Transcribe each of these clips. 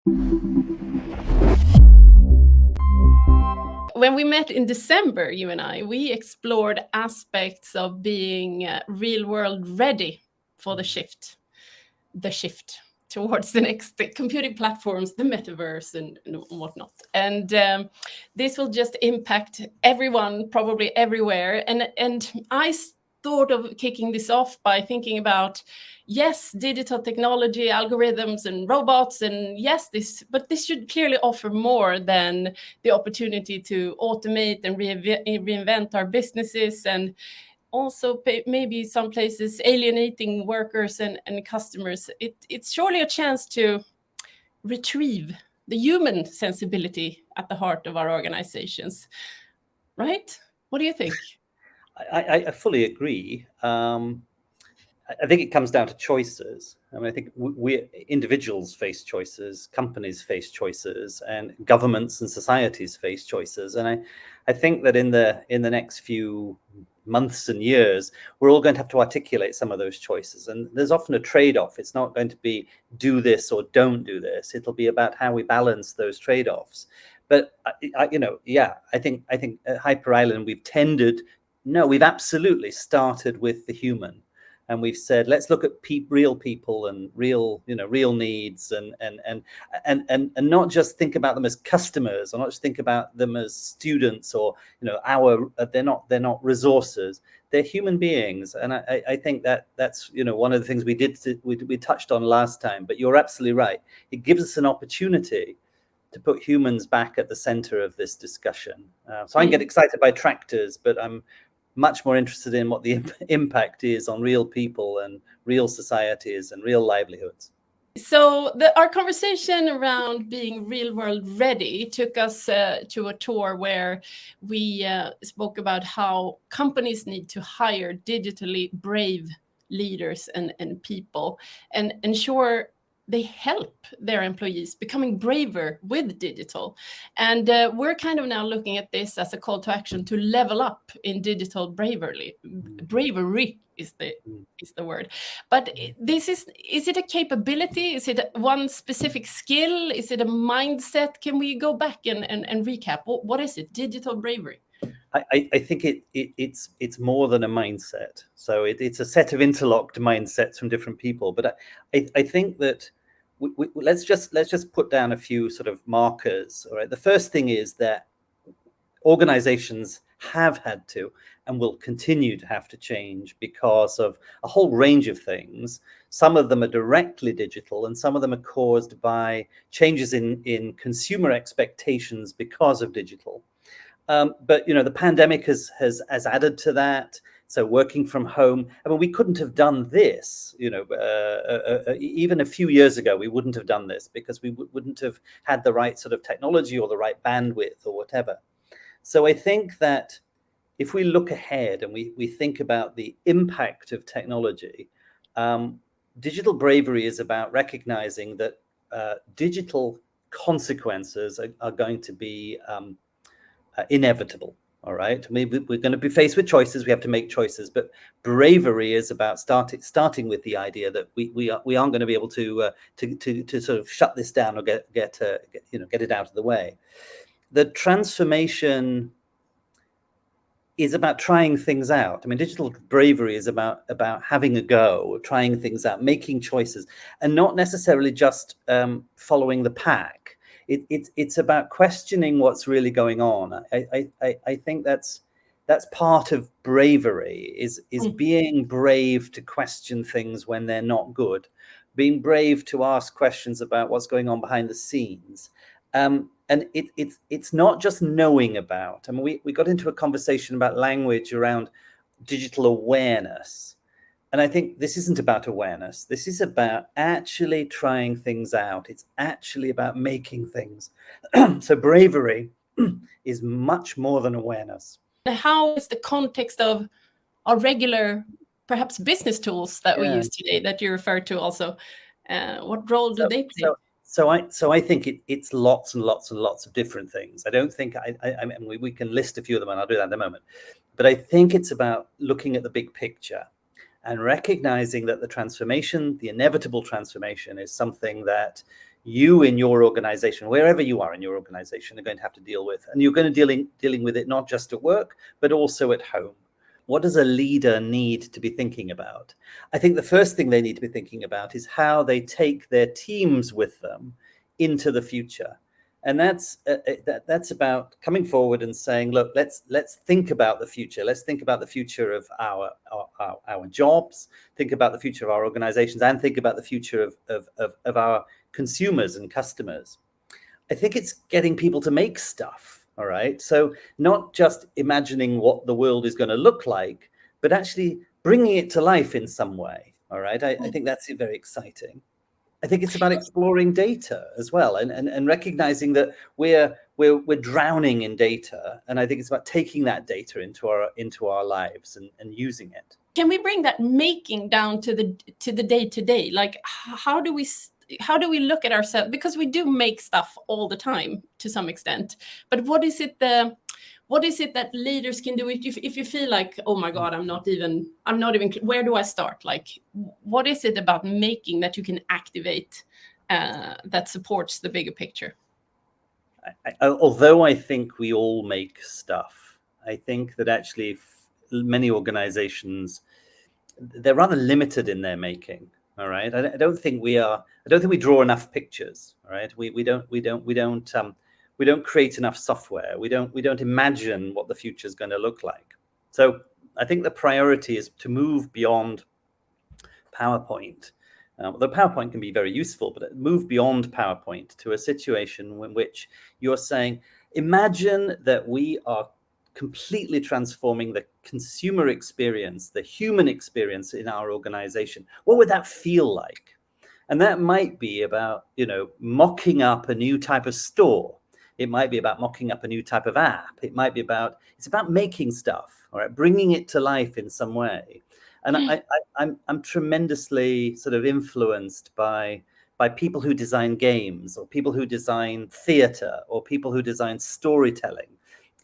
When we met in December, you and I, we explored aspects of being real world ready for the shift towards the next computing platforms, the metaverse, and whatnot. And this will just impact everyone, probably everywhere. And I thought of kicking this off by thinking about, yes, digital technology, algorithms, and robots, and yes, but this should clearly offer more than the opportunity to automate and reinvent our businesses, and also maybe some places alienating workers and customers. It's surely a chance to retrieve the human sensibility at the heart of our organizations, right? What do you think? I fully agree. I think it comes down to choices. I mean, I think we individuals face choices, companies face choices, and governments and societies face choices. And I think that in the next few months and years, we're all going to have to articulate some of those choices. And there's often a trade-off. It's not going to be do this or don't do this. It'll be about how we balance those trade-offs. But I think at Hyper Island we've absolutely started with the human. And we've said, let's look at real people and real needs, and not just think about them as customers, or not just think about them as students, or they're not resources. They're human beings, and I think that's one of the things we touched on last time. But you're absolutely right. It gives us an opportunity to put humans back at the center of this discussion. So I can get excited by tractors, but I'm much more interested in what the impact is on real people and real societies and real livelihoods. So our conversation around being real world ready took us to a tour where we spoke about how companies need to hire digitally brave leaders and people, and ensure they help their employees becoming braver with digital. And we're kind of now looking at this as a call to action to level up in digital bravery. Bravery is the word. But is it a capability? Is it one specific skill? Is it a mindset? Can we go back and recap? What is it? Digital bravery. I think it's more than a mindset. So it's a set of interlocked mindsets from different people. But I think that let's just put down a few sort of markers. All right. The first thing is that organizations have had to and will continue to have to change because of a whole range of things. Some of them are directly digital, and some of them are caused by changes in consumer expectations because of digital. But the pandemic has added to that. So working from home, I mean, we couldn't have done this, even a few years ago, we wouldn't have done this because we wouldn't have had the right sort of technology or the right bandwidth or whatever. So I think that if we look ahead and we think about the impact of technology, digital bravery is about recognizing that digital consequences are going to be inevitable. All right. Maybe we're going to be faced with choices. We have to make choices. But bravery is about starting with the idea that we aren't going to be able to sort of shut this down or get it out of the way. The transformation is about trying things out. I mean, digital bravery is about having a go, trying things out, making choices, and not necessarily just following the pack. It's about questioning what's really going on. I think that's part of bravery is being brave to question things when they're not good, being brave to ask questions about what's going on behind the scenes. And it's not just knowing about. I mean, we got into a conversation about language around digital awareness. And I think this isn't about awareness. This is about actually trying things out. It's actually about making things. So bravery is much more than awareness. How is the context of our regular, perhaps business tools that we use today that you refer to also? What role do they play? So I think it's lots and lots and lots of different things. I don't think I mean, we can list a few of them, and I'll do that in a moment. But I think it's about looking at the big picture and recognizing that the inevitable transformation is something that you in your organization, wherever you are in your organization, are going to have to deal with. And you're going to dealing with it not just at work, but also at home. What does a leader need to be thinking about? I think the first thing they need to be thinking about is how they take their teams with them into the future. And that's about coming forward and saying, look, let's think about the future. Let's think about the future of our jobs, think about the future of our organizations, and think about the future of our consumers and customers. I think it's getting people to make stuff. All right. So not just imagining what the world is going to look like, but actually bringing it to life in some way. All right. I think that's very exciting. I think it's about exploring data as well, and recognizing that we're drowning in data. And I think it's about taking that data into our lives and using it. Can we bring that making down to the day-to-day? Like, how do we look at ourselves? Because we do make stuff all the time to some extent, but what is it that leaders can do if you feel like, oh my God, I'm not even, where do I start? Like, what is it about making that you can activate that supports the bigger picture? Although I think we all make stuff, I think that actually many organizations, they're rather limited in their making. All right. I don't think we draw enough pictures. All right. We don't create enough software. We don't imagine what the future is going to look like. So I think the priority is to move beyond PowerPoint. The PowerPoint can be very useful, but move beyond PowerPoint to a situation in which you're saying, imagine that we are completely transforming the consumer experience, the human experience in our organization. What would that feel like? And that might be about, mocking up a new type of store. It might be about mocking up a new type of app. It's about making stuff, all right, bringing it to life in some way. And I'm tremendously sort of influenced by people who design games, or people who design theater, or people who design storytelling.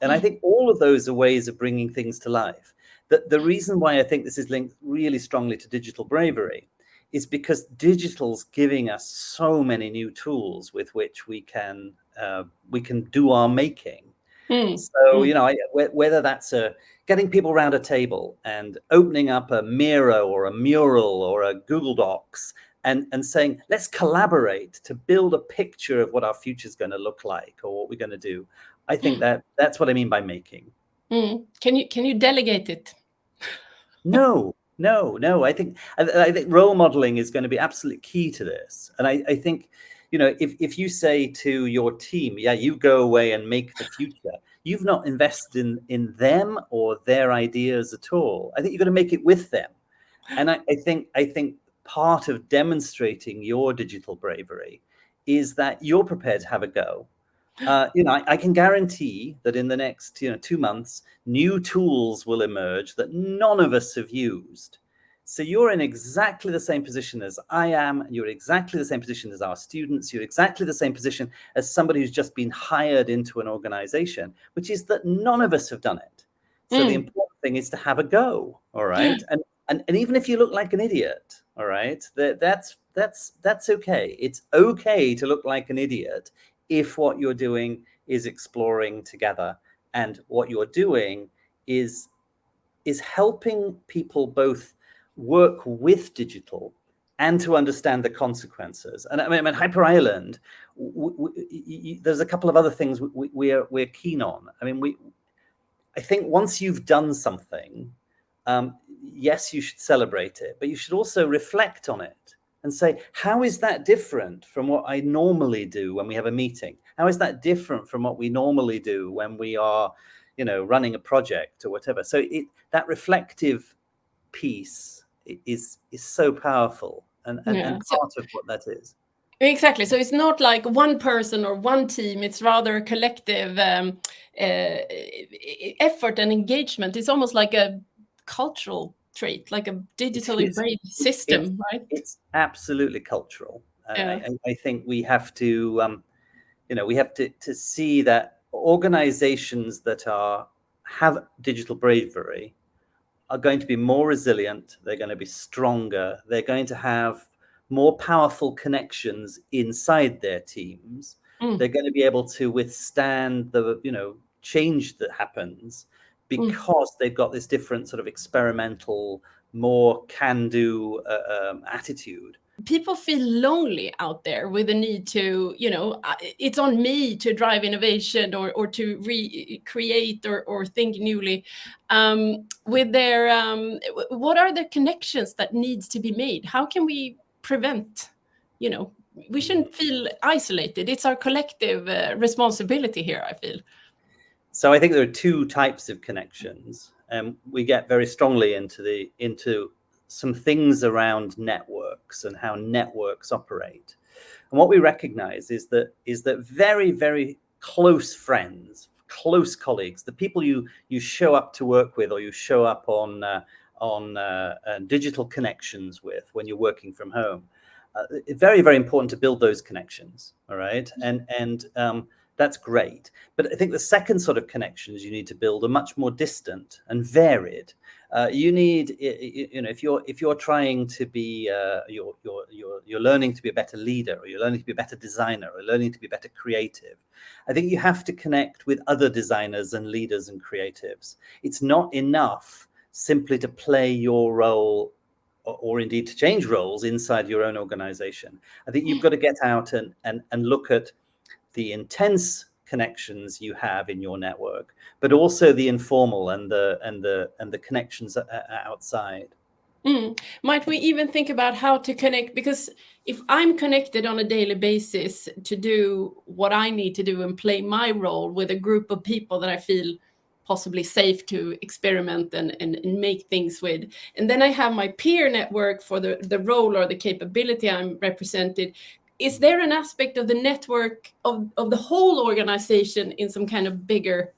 And I think all of those are ways of bringing things to life. The reason why I think this is linked really strongly to digital bravery is because digital's giving us so many new tools with which we can do our making. So, whether that's getting people around a table and opening up a Miro or a Mural or a Google Docs and saying, let's collaborate to build a picture of what our future is going to look like or what we're going to do. I think that's what I mean by making. Can you delegate it? No. I think role modeling is going to be absolutely key to this. And I think, if you say to your team, yeah, you go away and make the future, you've not invested in them or their ideas at all. I think you've got to make it with them. And I think part of demonstrating your digital bravery is that you're prepared to have a go. I can guarantee that in the next 2 months, new tools will emerge that none of us have used. So you're in exactly the same position as I am, and you're exactly the same position as our students. You're exactly the same position as somebody who's just been hired into an organization, which is that none of us have done it. So the important thing is to have a go, all right? And even if you look like an idiot, all right, that's okay. It's okay to look like an idiot if what you're doing is exploring together, and what you're doing is helping people both work with digital and to understand the consequences. And I mean, Hyper Island, there's a couple of other things we're keen on. I mean, I think once you've done something, yes, you should celebrate it, but you should also reflect on it and say, how is that different from what I normally do when we have a meeting? How is that different from what we normally do when we are, running a project or whatever? So that reflective piece is so powerful and part of what that is. Exactly. So it's not like one person or one team. It's rather a collective effort and engagement. It's almost like a cultural trait, like a digitally brave system, right? It's absolutely cultural. I think we have to, to see that organizations that have digital bravery are going to be more resilient. They're going to be stronger. They're going to have more powerful connections inside their teams, they're going to be able to withstand the, change that happens, because they've got this different sort of experimental, more can-do attitude. People feel lonely out there with the need to, it's on me to drive innovation or to recreate or think newly. With their, what are the connections that needs to be made? How can we prevent, we shouldn't feel isolated. It's our collective responsibility here, I feel. So I think there are two types of connections. We get very strongly into some things around networks and how networks operate. And what we recognize is that very, very close friends, close colleagues, the people you show up to work with, or you show up on digital connections with when you're working from home, it's very, very important to build those connections. All right. And that's great. But I think the second sort of connections you need to build are much more distant and varied. You need, if you're trying to be, you're learning to be a better leader, or you're learning to be a better designer, or learning to be a better creative, I think you have to connect with other designers and leaders and creatives. It's not enough simply to play your role, or indeed to change roles inside your own organization. I think you've got to get out and look at the intense connections you have in your network, but also the informal and the connections outside. Might we even think about how to connect? Because if I'm connected on a daily basis to do what I need to do and play my role with a group of people that I feel possibly safe to experiment and make things with, and then I have my peer network for the role or the capability I'm represented, is there an aspect of the network of the whole organization in some kind of bigger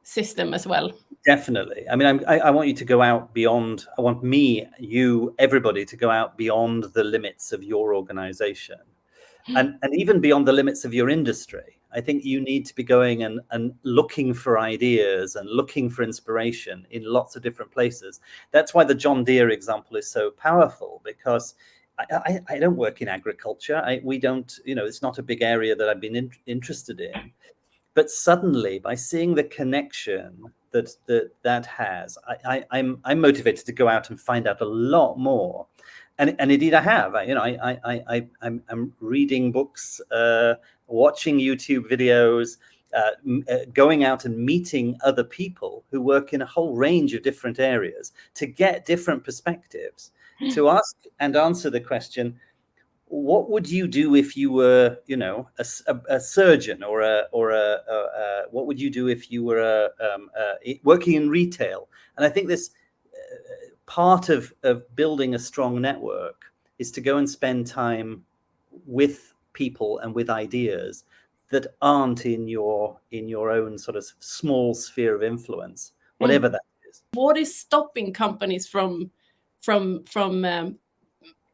system as well? Definitely. I mean, I want you to go out beyond, I want me, you, everybody to go out beyond the limits of your organization, and even beyond the limits of your industry. I think you need to be going and looking for ideas and looking for inspiration in lots of different places. That's why the John Deere example is so powerful, because I don't work in agriculture. We don't, it's not a big area that I've been interested in. But suddenly, by seeing the connection that has, I'm motivated to go out and find out a lot more. And indeed, I have. I'm reading books, watching YouTube videos, going out and meeting other people who work in a whole range of different areas to get different perspectives, to ask and answer the question, what would you do if you were, a surgeon, or what would you do if you were working in retail? And I think this part of building a strong network is to go and spend time with people and with ideas that aren't in your own sort of small sphere of influence, whatever that is. What is stopping companies from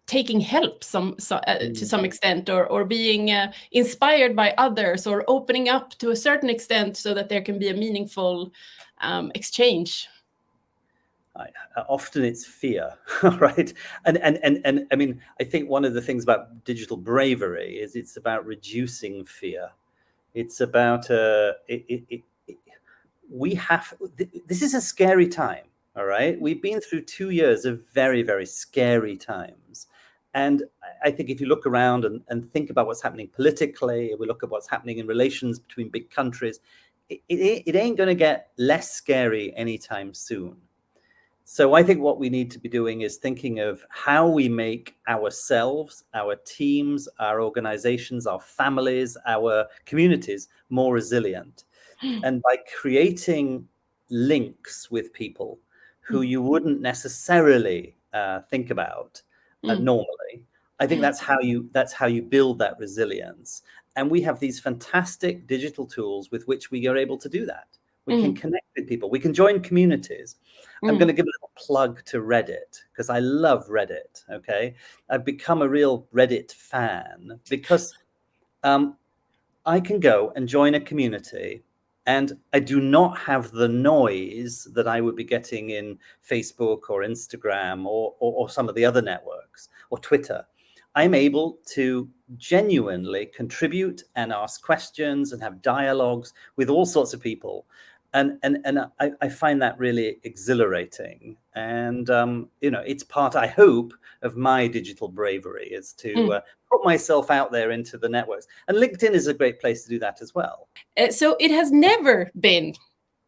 taking help to some extent, or being inspired by others, or opening up to a certain extent so that there can be a meaningful exchange? Often it's fear, right? And I mean, I think one of the things about digital bravery is it's about reducing fear. It's about this is a scary time. All right, we've been through 2 years of very, very scary times. And I think if you look around and think about what's happening politically, we look at what's happening in relations between big countries, it ain't going to get less scary anytime soon. So I think what we need to be doing is thinking of how we make ourselves, our teams, our organizations, our families, our communities more resilient. And by creating links with people who you wouldn't necessarily think about normally, I think that's how you build that resilience. And we have these fantastic digital tools with which we are able to do that. We can connect with people. We can join communities. I'm going to give a little plug to Reddit, because I love Reddit. Okay, I've become a real Reddit fan because I can go and join a community, and I do not have the noise that I would be getting in Facebook or Instagram or some of the other networks, or Twitter. I'm able to genuinely contribute and ask questions and have dialogues with all sorts of people. And I find that really exhilarating. And, it's part, I hope, of my digital bravery is to put myself out there into the networks. And LinkedIn is a great place to do that as well. So it has never been,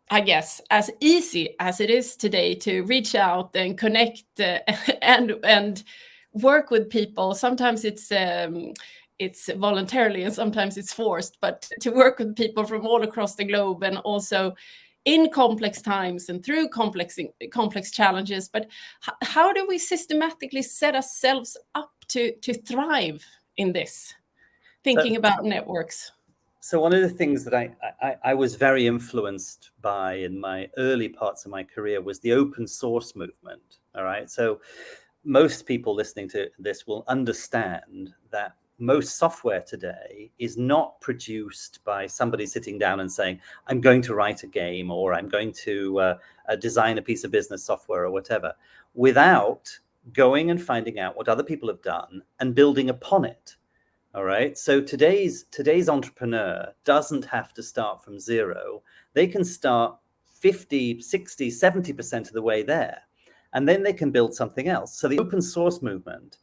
I guess, as easy as it is today to reach out and connect and work with people. Sometimes it's voluntarily and sometimes it's forced, but to work with people from all across the globe and also in complex times and through complex challenges. But how do we systematically set ourselves up to thrive in this, thinking about networks? So one of the things that I was very influenced by in my early parts of my career was the open source movement. All right. So most people listening to this will understand that most software today is not produced by somebody sitting down and saying, I'm going to write a game, or I'm going to design a piece of business software or whatever, without going and finding out what other people have done and building upon it. All right. So today's entrepreneur doesn't have to start from zero. They can start 50, 60, 70% of the way there, and then they can build something else. So the open source movement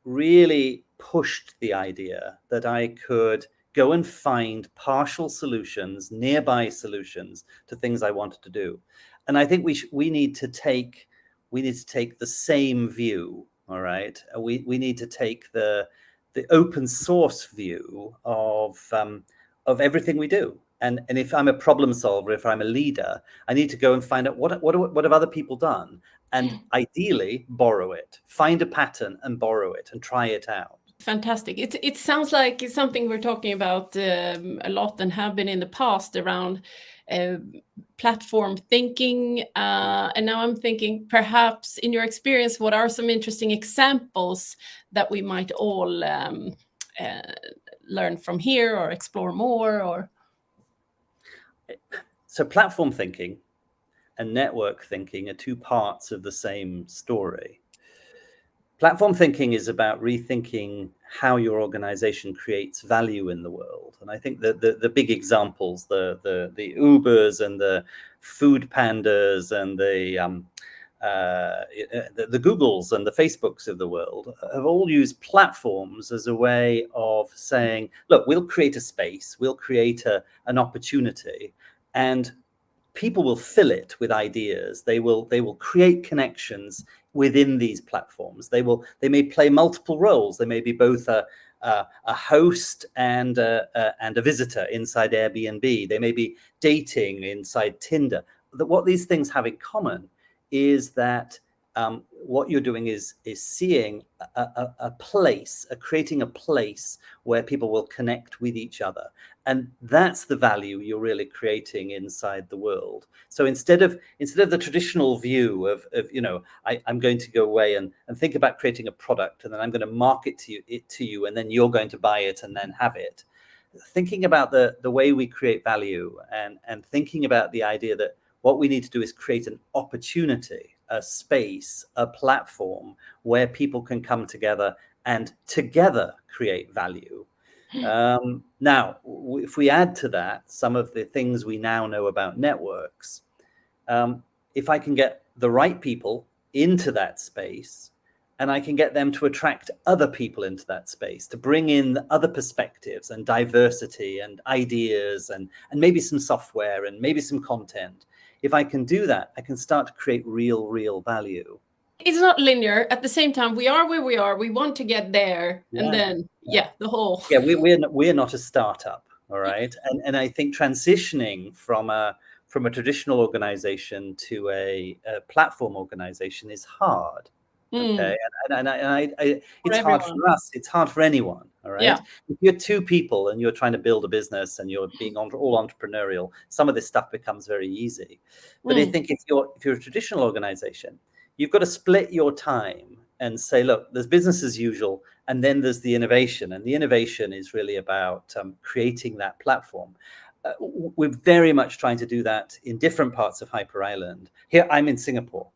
really pushed the idea that I could go and find partial solutions, nearby solutions to things I wanted to do. And I think we need to take the same view. All right. We need to take the open source view of everything we do. And if I'm a problem solver, if I'm a leader, I need to go and find out what have other people done, and ideally borrow it, find a pattern and borrow it and try it out. Fantastic. It sounds like it's something we're talking about a lot and have been in the past around platform thinking. And now I'm thinking, perhaps in your experience, what are some interesting examples that we might all learn from here or explore more? Or so platform thinking and network thinking are two parts of the same story. Platform thinking is about rethinking how your organization creates value in the world. And I think that the big examples, the Ubers and the Food Pandas and the Googles and the Facebooks of the world have all used platforms as a way of saying, look, we'll create a space, we'll create an opportunity, and people will fill it with ideas. They will create connections within these platforms. They may play multiple roles. They may be both a host and a visitor inside Airbnb. They may be dating inside Tinder. What these things have in common is that what you're doing is seeing a place, creating a place where people will connect with each other. And that's the value you're really creating inside the world. So instead of the traditional view of I'm going to go away and think about creating a product, and then I'm going to market it to you, and then you're going to buy it and then have it. Thinking about the way we create value and thinking about the idea that what we need to do is create an opportunity, a space, a platform where people can come together and together create value. Now, if we add to that some of the things we now know about networks, if I can get the right people into that space, and I can get them to attract other people into that space, to bring in other perspectives and diversity and ideas and maybe some software and maybe some content. If I can do that, I can start to create real value. It's not linear. At the same time, we are where we are. We want to get there, and then the whole. Yeah, we're not a startup, all right. And I think transitioning from a traditional organization to a platform organization is hard. Okay, and it's hard for us. It's hard for anyone. All right. Yeah. If you're two people and you're trying to build a business and you're being all entrepreneurial, some of this stuff becomes very easy. But I think if you're a traditional organization, you've got to split your time and say, look, there's business as usual, and then there's the innovation, and the innovation is really about creating that platform. We're very much trying to do that in different parts of Hyper Island. Here, I'm in Singapore.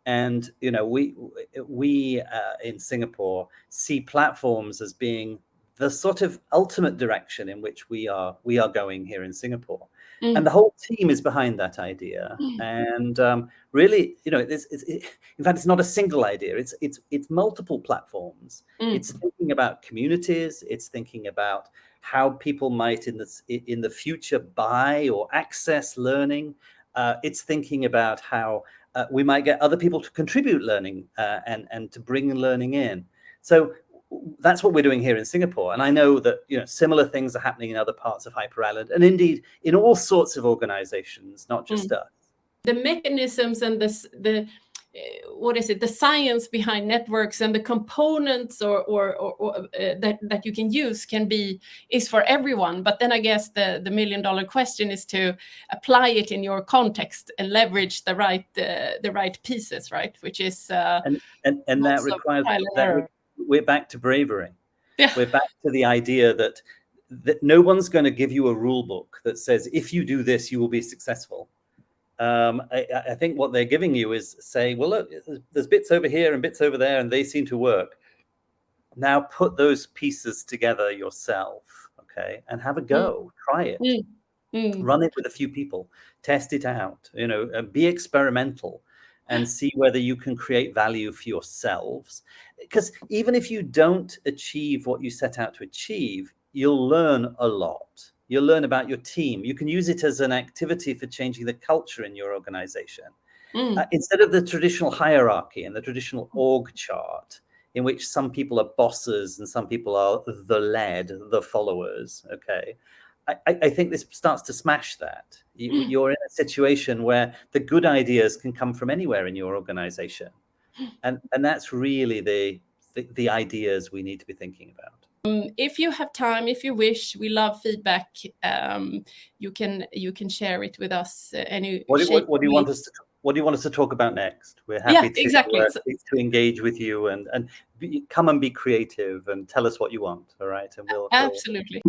And we in Singapore see platforms as being the sort of ultimate direction in which we are going here in Singapore. And the whole team is behind that idea. And really, in fact, it's not a single idea. It's multiple platforms. It's thinking about communities. It's thinking about how people might in the future buy or access learning. It's thinking about how we might get other people to contribute learning and to bring learning in. So that's what we're doing here in Singapore. And I know that similar things are happening in other parts of Hyper Island, and indeed in all sorts of organizations, not just us. The mechanisms and the science behind networks and the components or that you can use is for everyone. But then I guess the $1 million question is to apply it in your context and leverage the right pieces, right? Which is and that requires that we're back to bravery. Yeah. We're back to the idea that no one's going to give you a rule book that says if you do this you will be successful. I think what they're giving you is saying, well, look, there's bits over here and bits over there, and they seem to work. Now put those pieces together yourself, okay, and have a go. Try it. Run it with a few people. Test it out. Be experimental and see whether you can create value for yourselves. Because even if you don't achieve what you set out to achieve, you'll learn a lot. You'll learn about your team. You can use it as an activity for changing the culture in your organization. Instead of the traditional hierarchy and the traditional org chart, in which some people are bosses and some people are the led, the followers, okay? I think this starts to smash that. You're in a situation where the good ideas can come from anywhere in your organization. And that's really the ideas we need to be thinking about. If you have time, if you wish, we love feedback. You can share it with us. What do you want us to talk about next? We're happy to engage with you and come and be creative and tell us what you want. All right, and we'll absolutely.